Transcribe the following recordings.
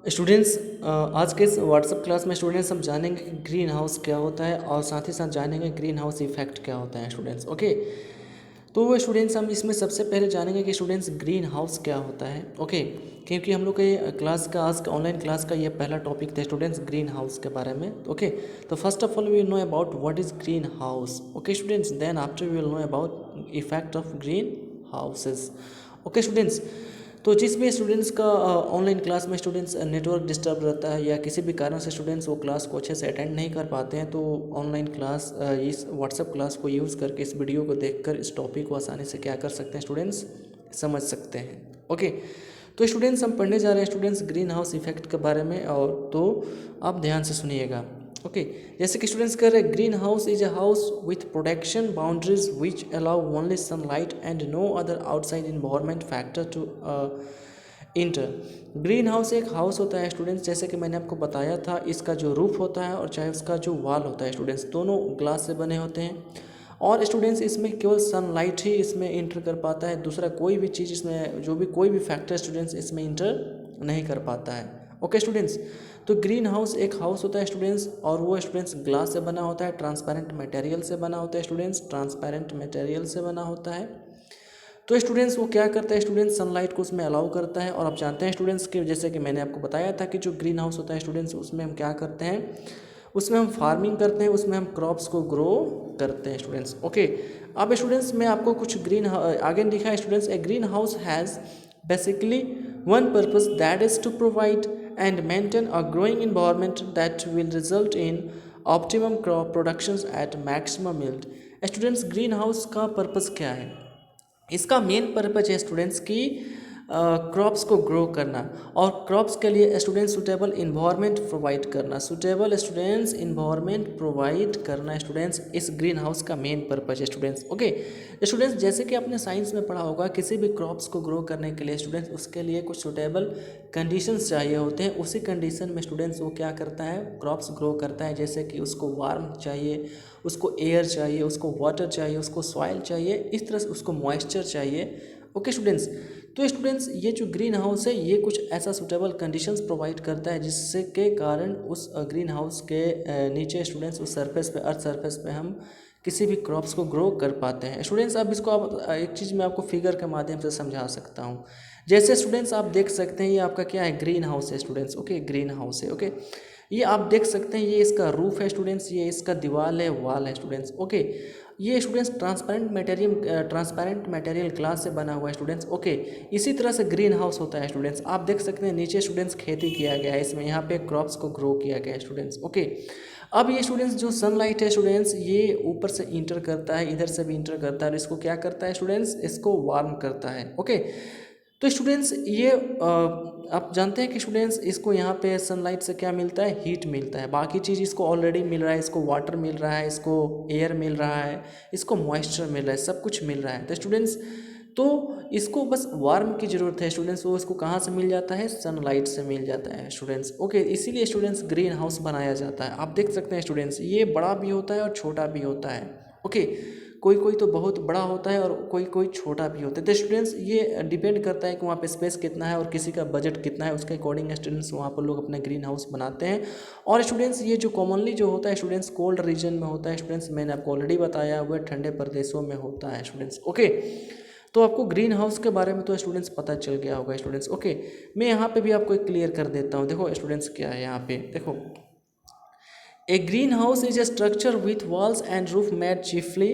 Students, आज के इस व्हाट्सएप क्लास में स्टूडेंट्स हम जानेंगे कि ग्रीन हाउस क्या होता है और साथ ही साथ जानेंगे ग्रीन हाउस इफेक्ट क्या होता है स्टूडेंट्स। ओके, तो वो स्टूडेंट्स हम इसमें सबसे पहले जानेंगे कि स्टूडेंट्स ग्रीन हाउस क्या होता है। ओके, क्योंकि हम लोग के क्लास का आज का ऑनलाइन क्लास का ये पहला टॉपिक था स्टूडेंट्स ग्रीन हाउस के बारे में। ओके, तो first of all we know about what is green house. Okay students, then after we will know about effect of green houses. Okay students, तो जिसमें स्टूडेंट्स का ऑनलाइन क्लास में students network disturb रहता है या किसी भी कारण से स्टूडेंट्स वो क्लास को अच्छे से अटेंड नहीं कर पाते हैं, तो ऑनलाइन क्लास इस व्हाट्सएप क्लास को यूज़ करके इस वीडियो को देखकर इस टॉपिक को आसानी से क्या कर सकते हैं स्टूडेंट्स, समझ सकते हैं। ओके, तो स्टूडेंट्स हम पढ़ने जा रहे हैं स्टूडेंट्स ग्रीन हाउस इफेक्ट के बारे में, और तो आप ध्यान से सुनिएगा। ओके, जैसे कि स्टूडेंट्स कह रहे हैं green house is a house with protection boundaries which allow only sunlight and no other outside environment factor to enter. Green house एक हाउस होता है स्टूडेंट्स, जैसे कि मैंने आपको बताया था, इसका जो रूफ होता है और चाहे उसका जो वाल होता है स्टूडेंट्स, दोनों ग्लास से बने होते हैं। और स्टूडेंट्स इसमें केवल सनलाइट ही इसमें इंटर कर पाता है, दूसरा कोई भी चीज़ इसमें जो भी कोई भी फैक्टर स्टूडेंट्स इसमें इंटर नहीं कर पाता है। ओके स्टूडेंट्स, तो ग्रीन हाउस एक हाउस होता है स्टूडेंट्स, और वो स्टूडेंट्स ग्लास से बना होता है, ट्रांसपेरेंट मटेरियल से बना होता है स्टूडेंट्स, ट्रांसपेरेंट मटेरियल से बना होता है। तो स्टूडेंट्स वो क्या करता है स्टूडेंट्स, सनलाइट को उसमें अलाउ करता है। और आप जानते हैं स्टूडेंट्स कि जैसे कि मैंने आपको बताया था कि जो ग्रीन हाउस होता है स्टूडेंट्स, उसमें हम क्या करते हैं, उसमें हम फार्मिंग करते हैं, उसमें हम क्रॉप्स को ग्रो करते हैं स्टूडेंट्स। ओके, अब स्टूडेंट्स मैं आपको कुछ ग्रीन आगे लिखा है students, a green house has basically one purpose that is to provide and maintain a growing environment that will result in optimum crop productions at maximum yield. Students green house का purpose क्या है, इसका main purpose है students की crops को grow करना, और crops के लिए स्टूडेंट्स सुटेबल इन्वायरमेंट प्रोवाइड करना, सुटेबल स्टूडेंट्स इन्वायरमेंट प्रोवाइड करना स्टूडेंट्स इस ग्रीन हाउस का मेन पर्पज है स्टूडेंट्स। ओके स्टूडेंट्स, जैसे कि आपने साइंस में पढ़ा होगा, किसी भी क्रॉप्स को ग्रो करने के लिए स्टूडेंट्स उसके लिए कुछ सुटेबल कंडीशंस चाहिए होते हैं, उसी कंडीशन में स्टूडेंट्स वो क्या करता है, क्रॉप्स ग्रो करता है। जैसे कि उसको वार्म चाहिए, उसको एयर चाहिए, उसको वाटर चाहिए, उसको सॉइल चाहिए, इस तरह से उसको मॉइस्चर चाहिए। ओके स्टूडेंट्स, तो स्टूडेंट्स ये जो ग्रीन हाउस है ये कुछ ऐसा सुटेबल कंडीशंस प्रोवाइड करता है जिससे के कारण उस ग्रीन हाउस के नीचे स्टूडेंट्स उस सरफेस पे, अर्थ सरफेस पे हम किसी भी क्रॉप्स को ग्रो कर पाते हैं स्टूडेंट्स। अब इसको आप एक चीज़ मैं आपको फिगर के माध्यम से समझा सकता हूँ। जैसे स्टूडेंट्स आप देख सकते हैं, ये आपका क्या है, ग्रीन हाउस है स्टूडेंट्स। ओके, ग्रीन हाउस है। ओके, ये आप देख सकते हैं, ये इसका रूफ है स्टूडेंट्स, ये इसका दीवार है, वाल है स्टूडेंट्स। ओके, ये स्टूडेंट्स ट्रांसपेरेंट मटेरियल ग्लास से बना हुआ है स्टूडेंट्स। ओके, इसी तरह से ग्रीन हाउस होता है स्टूडेंट्स। आप देख सकते हैं नीचे स्टूडेंट्स खेती किया गया है, इसमें यहाँ पे क्रॉप्स को ग्रो किया गया है स्टूडेंट्स। ओके, अब ये स्टूडेंट्स जो सनलाइट है स्टूडेंट्स, ये ऊपर से इंटर करता है, इधर से भी इंटर करता है, और इसको क्या करता है स्टूडेंट्स, इसको वार्म करता है। ओके, तो स्टूडेंट्स ये आप जानते हैं कि स्टूडेंट्स इसको यहाँ पे सनलाइट से क्या मिलता है, हीट मिलता है। बाकी चीज़ इसको ऑलरेडी मिल रहा है, इसको वाटर मिल रहा है, इसको एयर मिल रहा है, इसको मॉइस्चर मिल रहा है, सब कुछ मिल रहा है। तो स्टूडेंट्स, तो इसको बस वार्म की ज़रूरत है स्टूडेंट्स, वो इसको कहाँ से मिल जाता है, सनलाइट से मिल जाता है स्टूडेंट्स। ओके, इसीलिए स्टूडेंट्स ग्रीन हाउस बनाया जाता है। आप देख सकते हैं स्टूडेंट्स, ये बड़ा भी होता है और छोटा भी होता है। ओके, कोई कोई तो बहुत बड़ा होता है और कोई कोई छोटा भी होता है। तो स्टूडेंट्स ये डिपेंड करता है कि वहाँ पे स्पेस कितना है और किसी का बजट कितना है, उसके अकॉर्डिंग स्टूडेंट्स वहाँ पर लोग अपने ग्रीन हाउस बनाते हैं। और स्टूडेंट्स ये जो कॉमनली जो होता है स्टूडेंट्स कोल्ड रीजन में होता है स्टूडेंट्स, मैंने आपको ऑलरेडी बताया हुआ है, ठंडे प्रदेशों में होता है स्टूडेंट्स। ओके, तो आपको ग्रीन हाउस के बारे में तो स्टूडेंट्स पता चल गया होगा स्टूडेंट्स। ओके, मैं यहाँ पे भी आपको एक क्लियर कर देता हूँ। देखो स्टूडेंट्स क्या है यहाँ पे, देखो, a greenhouse is a structure with walls and roof made chiefly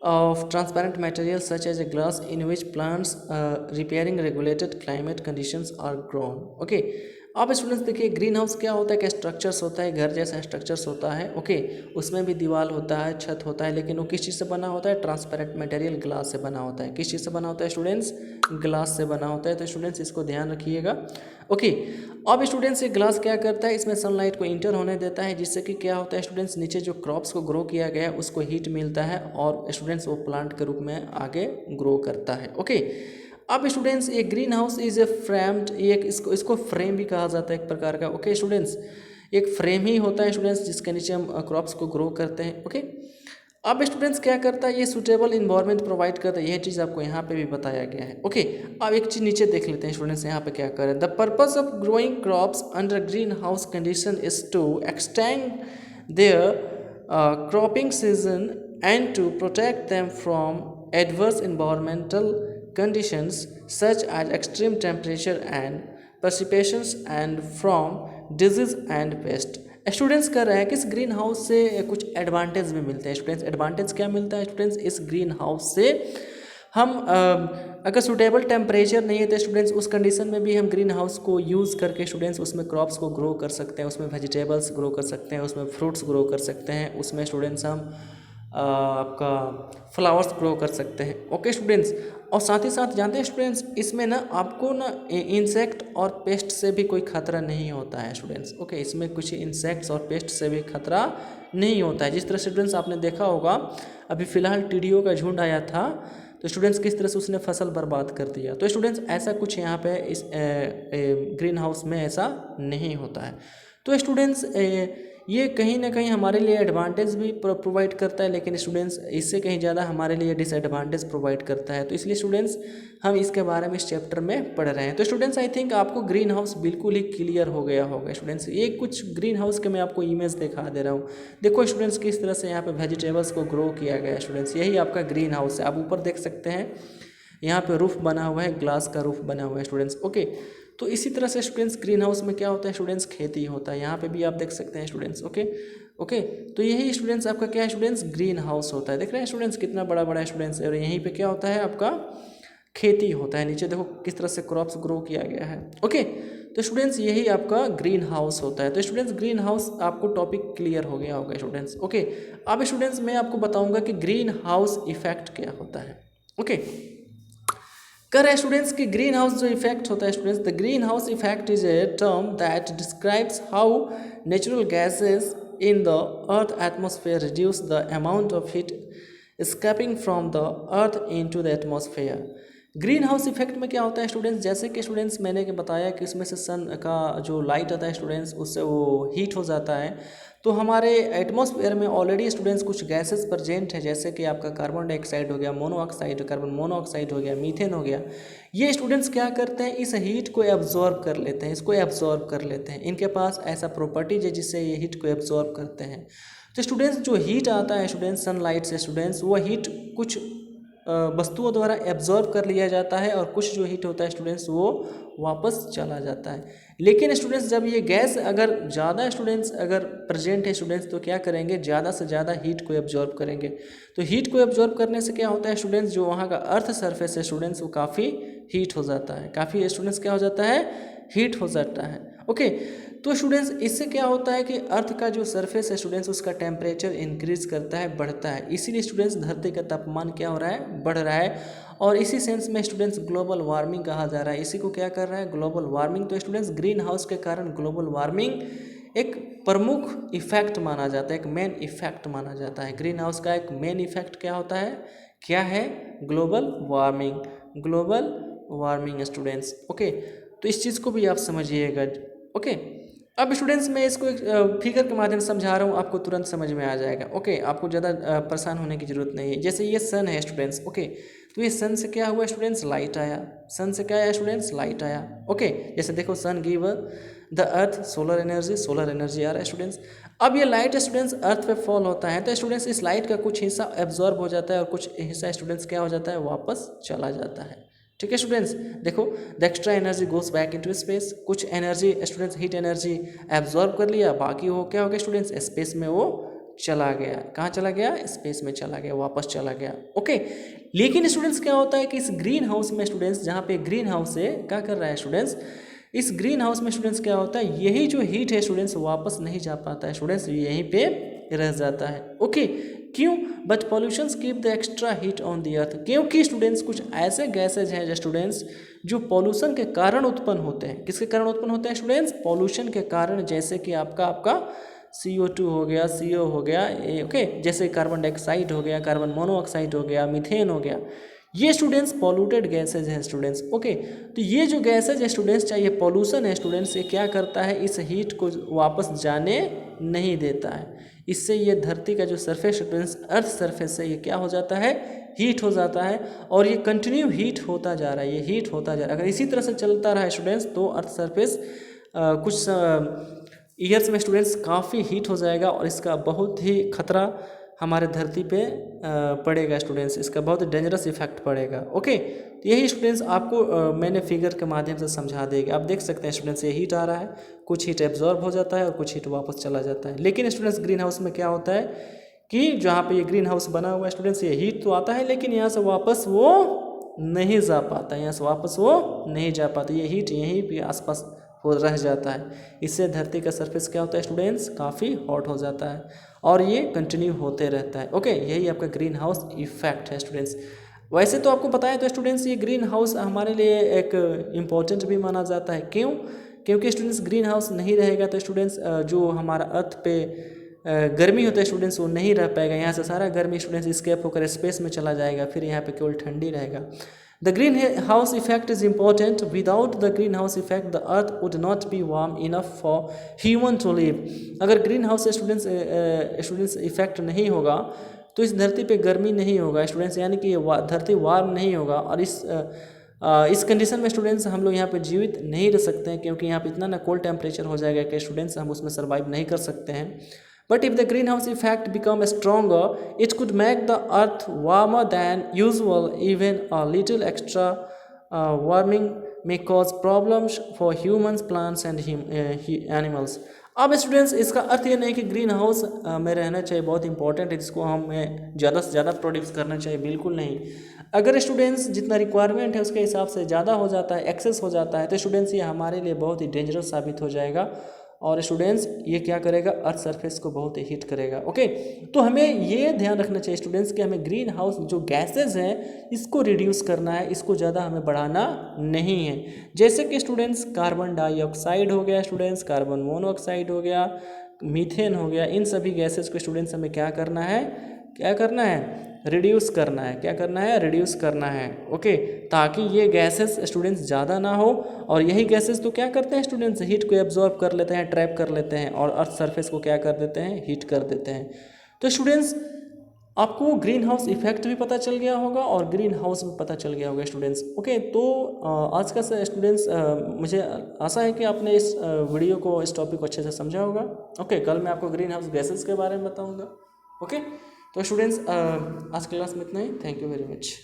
of transparent materials such as a glass in which plants repairing regulated climate conditions are grown. Okay, अब स्टूडेंट्स देखिए ग्रीन हाउस क्या होता है, क्या structures होता है, घर जैसा स्ट्रक्चर्स होता है। ओके, उसमें भी दीवार होता है, छत होता है, लेकिन वो किस चीज़ से बना होता है, ट्रांसपेरेंट मटेरियल ग्लास से बना होता है। किस चीज़ से बना होता है स्टूडेंट्स, ग्लास से बना होता है। तो स्टूडेंट्स इसको ध्यान रखिएगा। ओके, अब स्टूडेंट्स ये ग्लास क्या करता है, इसमें सनलाइट को इंटर होने देता है, जिससे कि क्या होता है स्टूडेंट्स, नीचे जो क्रॉप्स को ग्रो किया गया है उसको हीट मिलता है और स्टूडेंट्स वो प्लांट के रूप में आगे ग्रो करता है। ओके, अब स्टूडेंट्स ये green house is a framed, एक इसको फ्रेम भी कहा जाता है एक प्रकार का। ओके स्टूडेंट्स, एक फ्रेम ही होता है स्टूडेंट्स जिसके नीचे हम क्रॉप्स को ग्रो करते हैं। ओके, अब स्टूडेंट्स क्या करता है, ये सूटेबल इन्वायरमेंट प्रोवाइड करता है, यह चीज़ आपको यहाँ पे भी बताया गया है। ओके, अब एक चीज़ नीचे देख लेते हैं स्टूडेंट्स यहाँ पे क्या कर रहे हैं। The purpose of growing crops under green house condition is to extend their cropping season and to protect them from adverse environmental conditions such as extreme temperature and precipitation and from disease and pest। Students कर रहे हैं कि इस green house से कुछ advantage भी मिलते हैं। स्टूडेंट्स एडवांटेज क्या मिलता है स्टूडेंट्स, इस ग्रीन हाउस से हम अगर सूटेबल टेम्परेचर नहीं है तो स्टूडेंट्स उस कंडीशन में भी हम ग्रीन हाउस को यूज़ करके स्टूडेंट्स उसमें क्रॉप्स को ग्रो कर सकते हैं, उसमें वेजिटेबल्स ग्रो कर सकते हैं, उसमें फ्रूट्स ग्रो कर सकते हैं, उसमें स्टूडेंट्स हम आपका फ्लावर्स ग्रो कर सकते हैं। ओके स्टूडेंट्स, और साथ ही साथ जानते हैं स्टूडेंट्स इसमें ना आपको ना इंसेक्ट और पेस्ट से भी कोई खतरा नहीं होता है स्टूडेंट्स। ओके, इसमें कुछ इंसेक्ट्स और पेस्ट से भी खतरा नहीं होता है। जिस तरह स्टूडेंट्स आपने देखा होगा अभी फ़िलहाल टीडियो का झुंड आया था तो स्टूडेंट्स किस तरह से उसने फसल बर्बाद कर दिया। तो स्टूडेंट्स ऐसा कुछ यहाँ पे इस ग्रीन हाउस में ऐसा नहीं होता है। तो स्टूडेंट्स ये कहीं ना कहीं हमारे लिए एडवांटेज भी प्रोवाइड करता है, लेकिन स्टूडेंट्स इससे कहीं ज़्यादा हमारे लिए डिसएडवांटेज प्रोवाइड करता है। तो इसलिए स्टूडेंट्स हम इसके बारे में इस चैप्टर में पढ़ रहे हैं। तो स्टूडेंट्स आई थिंक आपको ग्रीन हाउस बिल्कुल ही क्लियर हो गया होगा। स्टूडेंट्स ये कुछ ग्रीन हाउस के मैं आपको इमेज दिखा दे रहा हूँ। देखो स्टूडेंट्स किस तरह से यहाँ पे वेजिटेबल्स को ग्रो किया गया है। स्टूडेंट्स यही आपका ग्रीन हाउस है। आप ऊपर देख सकते हैं यहाँ पे रूफ बना हुआ है, ग्लास का रूफ बना हुआ है स्टूडेंट्स। ओके, तो इसी तरह से स्टूडेंट्स ग्रीन हाउस में क्या होता है स्टूडेंट्स, खेती होता है। यहाँ पे भी आप देख सकते हैं स्टूडेंट्स। ओके, तो यही स्टूडेंट्स आपका क्या है स्टूडेंट्स, ग्रीन हाउस होता है। देख रहे हैं स्टूडेंट्स कितना बड़ा बड़ा स्टूडेंट्स है। और यहीं पे क्या होता है आपका खेती होता है। नीचे देखो किस तरह से क्रॉप्स ग्रो किया गया है। ओके, तो स्टूडेंट्स यही आपका ग्रीन हाउस होता है। तो स्टूडेंट्स ग्रीन हाउस आपको टॉपिक क्लियर हो गया होगा स्टूडेंट्स। ओके, अब स्टूडेंट्स मैं आपको बताऊंगा कि ग्रीन हाउस इफेक्ट क्या होता है। ओके, कर रहे स्टूडेंट्स कि ग्रीन हाउस जो इफेक्ट होता है students, the green house effect is a term that describes how natural gases in the earth atmosphere reduce the amount of heat escaping from the earth into the atmosphere। Green house effect में क्या होता है students, जैसे कि students मैंने बताया कि उसमें से सन का जो लाइट आता है स्टूडेंट्स उससे वो हीट हो जाता है। तो हमारे एटमॉस्फेयर में ऑलरेडी स्टूडेंट्स कुछ गैसेस प्रेजेंट है, जैसे कि आपका कार्बन डाइऑक्साइड हो गया, कार्बन मोनोऑक्साइड हो गया, मीथेन हो गया। ये स्टूडेंट्स क्या करते हैं, इस हीट को एब्जॉर्ब कर लेते हैं, इसको एब्जॉर्ब कर लेते हैं। इनके पास ऐसा प्रॉपर्टीज है जिससे ये हीट को एब्जॉर्ब करते हैं। तो स्टूडेंट्स जो हीट आता है स्टूडेंट्स सनलाइट से स्टूडेंट्स, वो हीट कुछ वस्तुओं द्वारा एब्जॉर्ब कर लिया जाता है और कुछ जो हीट होता है स्टूडेंट्स वो वापस चला जाता है। लेकिन स्टूडेंट्स जब ये गैस अगर ज़्यादा स्टूडेंट्स अगर प्रेजेंट है स्टूडेंट्स तो क्या करेंगे, ज़्यादा से ज़्यादा हीट को एब्जॉर्ब करेंगे। तो हीट को एब्जॉर्ब करने से क्या होता है स्टूडेंट्स, जो वहाँ का अर्थ सरफेस है स्टूडेंट्स वो काफ़ी हीट हो जाता है, काफ़ी स्टूडेंट्स क्या हो जाता है, हीट हो जाता है। ओके, तो स्टूडेंट्स इससे क्या होता है कि अर्थ का जो सरफेस है स्टूडेंट्स उसका टेम्परेचर इंक्रीज करता है, बढ़ता है। इसीलिए स्टूडेंट्स धरती का तापमान क्या हो रहा है, बढ़ रहा है। और इसी सेंस में स्टूडेंट्स ग्लोबल वार्मिंग कहा जा रहा है। इसी को क्या कर रहा है, ग्लोबल वार्मिंग। तो स्टूडेंट्स ग्रीन हाउस के कारण ग्लोबल वार्मिंग एक प्रमुख इफेक्ट माना जाता है, एक मेन इफेक्ट माना जाता है। ग्रीन हाउस का एक मेन इफेक्ट क्या होता है, क्या है, global warming, global warming students. Okay, तो इस चीज़ को भी आप समझिएगा। ओके, अब स्टूडेंट्स मैं इसको एक फिगर के माध्यम से समझा रहा हूँ, आपको तुरंत समझ में आ जाएगा। ओके, आपको ज़्यादा परेशान होने की ज़रूरत नहीं है। जैसे ये सन है स्टूडेंट्स। ओके, तो ये सन से क्या हुआ स्टूडेंट्स, लाइट आया। सन से क्या आया स्टूडेंट्स, लाइट आया। ओके, जैसे देखो sun give the earth solar energy आ रहा है स्टूडेंट्स। अब ये लाइट स्टूडेंट्स अर्थ पे फॉल होता है तो स्टूडेंट्स इस लाइट का कुछ हिस्सा एब्जॉर्ब हो जाता है और कुछ हिस्सा स्टूडेंट्स क्या हो जाता है, वापस चला जाता है। ठीक है स्टूडेंट्स, देखो the extra energy goes back into space. कुछ energy students heat energy absorb कर लिया, बाकी वो क्या हो गया स्टूडेंट्स, स्पेस में वो चला गया। कहाँ चला गया, स्पेस में चला गया, वापस चला गया। ओके, लेकिन स्टूडेंट्स क्या होता है कि इस ग्रीन हाउस में स्टूडेंट्स, जहाँ पे ग्रीन हाउस है, क्या कर रहा है स्टूडेंट्स, इस ग्रीन हाउस में स्टूडेंट्स क्या होता है, यही जो हीट है स्टूडेंट्स वापस नहीं जा पाता है स्टूडेंट्स, यहीं पे रह जाता है। ओके, क्यों, but pollutions keep the extra heat on the earth. क्योंकि स्टूडेंट्स कुछ ऐसे गैसेज हैं जो स्टूडेंट्स जो पॉल्यूशन के कारण उत्पन्न होते हैं। किसके कारण उत्पन्न होते हैं स्टूडेंट्स, पॉल्यूशन के कारण। जैसे कि आपका CO2 हो गया, CO हो गया, ओके, जैसे कार्बन डाइऑक्साइड हो गया, कार्बन मोनोऑक्साइड हो गया, मीथेन हो गया, ये स्टूडेंट्स पॉल्यूटेड गैसेज हैं स्टूडेंट्स। ओके, तो ये जो गैसेज है स्टूडेंट्स, चाहे पॉल्यूशन है स्टूडेंट्स, ये क्या करता है, इस हीट को वापस जाने नहीं देता है। इससे ये धरती का जो सरफेस स्टूडेंट्स, अर्थ सरफेस है, ये क्या हो जाता है, हीट हो जाता है और ये कंटिन्यू हीट होता जा रहा है, ये हीट होता जा रहा है। अगर इसी तरह से चलता रहा है स्टूडेंट्स तो अर्थ सरफेस कुछ ईयर्स में स्टूडेंट्स काफ़ी हीट हो जाएगा और इसका बहुत ही खतरा हमारे धरती पे पड़ेगा स्टूडेंट्स, इसका बहुत डेंजरस इफेक्ट पड़ेगा। ओके, तो यही स्टूडेंट्स आपको मैंने फिगर के माध्यम से समझा देगा। आप देख सकते हैं स्टूडेंट्स, ये हीट आ रहा है, कुछ हीट एब्जॉर्ब हो जाता है और कुछ हीट वापस चला जाता है। लेकिन स्टूडेंट्स ग्रीन हाउस में क्या होता है कि जहाँ पे ये ग्रीन हाउस बना हुआ है स्टूडेंट्स, ये हीट तो आता है लेकिन यहाँ से वापस वो नहीं जा पाता, यहाँ से वापस वो नहीं जा पाता, ये हीट यहीं पे आसपास हो रह जाता है। इससे धरती का सरफेस क्या होता है स्टूडेंट्स, काफ़ी हॉट हो जाता है और ये कंटिन्यू होते रहता है। ओके, यही आपका ग्रीन हाउस इफेक्ट है स्टूडेंट्स। वैसे तो आपको पता है तो स्टूडेंट्स ये ग्रीन हाउस हमारे लिए एक इम्पॉर्टेंट भी माना जाता है। क्यों? क्योंकि स्टूडेंट्स ग्रीन हाउस नहीं रहेगा तो स्टूडेंट्स जो हमारा अर्थ पे गर्मी होता है स्टूडेंट्स वो नहीं रह पाएगा, यहाँ से सारा गर्मी स्टूडेंट्स स्केप होकर स्पेस में चला जाएगा, फिर यहाँ पे केवल ठंडी रहेगा। The greenhouse effect is important. Without the greenhouse effect, the earth would not be warm enough for human to live. अगर ग्रीन हाउस स्टूडेंट्स इफेक्ट नहीं होगा तो इस धरती पे गर्मी नहीं होगा स्टूडेंट्स, यानी कि धरती वार्म नहीं होगा और इस कंडीशन में स्टूडेंट्स हम लोग यहाँ पे जीवित नहीं रह सकते हैं, क्योंकि यहाँ पे इतना ना कोल्ड टेम्परेचर हो जाएगा कि स्टूडेंट्स हम उसमें सर्वाइव नहीं कर सकते हैं। But if the greenhouse effect becomes stronger, it could make the earth warmer than usual. Even a little extra warming may cause problems for humans, plants and animals. अब स्टूडेंट्स इसका अर्थ ये नहीं कि ग्रीन हाउस में रहना चाहिए बहुत important है, जिसको हमें ज़्यादा से ज़्यादा प्रोड्यूस करना चाहिए, बिल्कुल नहीं। अगर स्टूडेंट्स जितना रिक्वायरमेंट है उसके हिसाब से ज़्यादा हो जाता है, एक्सेस हो जाता है, तो स्टूडेंट्स ये हमारे लिए बहुत ही डेंजरस साबित हो जाएगा और स्टूडेंट्स ये क्या करेगा, अर्थ सरफेस को बहुत ही हीट करेगा। ओके, तो हमें ये ध्यान रखना चाहिए स्टूडेंट्स कि हमें ग्रीन हाउस जो गैसेज हैं इसको रिड्यूस करना है, इसको ज़्यादा हमें बढ़ाना नहीं है। जैसे कि स्टूडेंट्स कार्बन डाइऑक्साइड हो गया स्टूडेंट्स, कार्बन मोनोऑक्साइड हो गया, मीथेन हो गया, इन सभी गैसेज को स्टूडेंट्स हमें क्या करना है, रिड्यूस करना है। क्या करना है, रिड्यूस करना है। ओके, ताकि ये गैसेस स्टूडेंट्स ज़्यादा ना हो और यही गैसेस तो क्या करते हैं स्टूडेंट्स, हीट को एब्जॉर्ब कर लेते हैं, ट्रैप कर लेते हैं और अर्थ सरफेस को क्या कर देते हैं, हीट कर देते हैं। तो स्टूडेंट्स आपको ग्रीन हाउस इफेक्ट भी पता चल गया होगा और ग्रीन हाउस भी पता चल गया होगा स्टूडेंट्स। ओके, तो आज का स्टूडेंट्स मुझे आशा है कि आपने इस वीडियो को, इस टॉपिक को अच्छे से समझा होगा। ओके, कल मैं आपको ग्रीन हाउस गैसेस के बारे में बताऊँगा। ओके, तो स्टूडेंट्स आज क्लास में इतना ही। Thank you very much.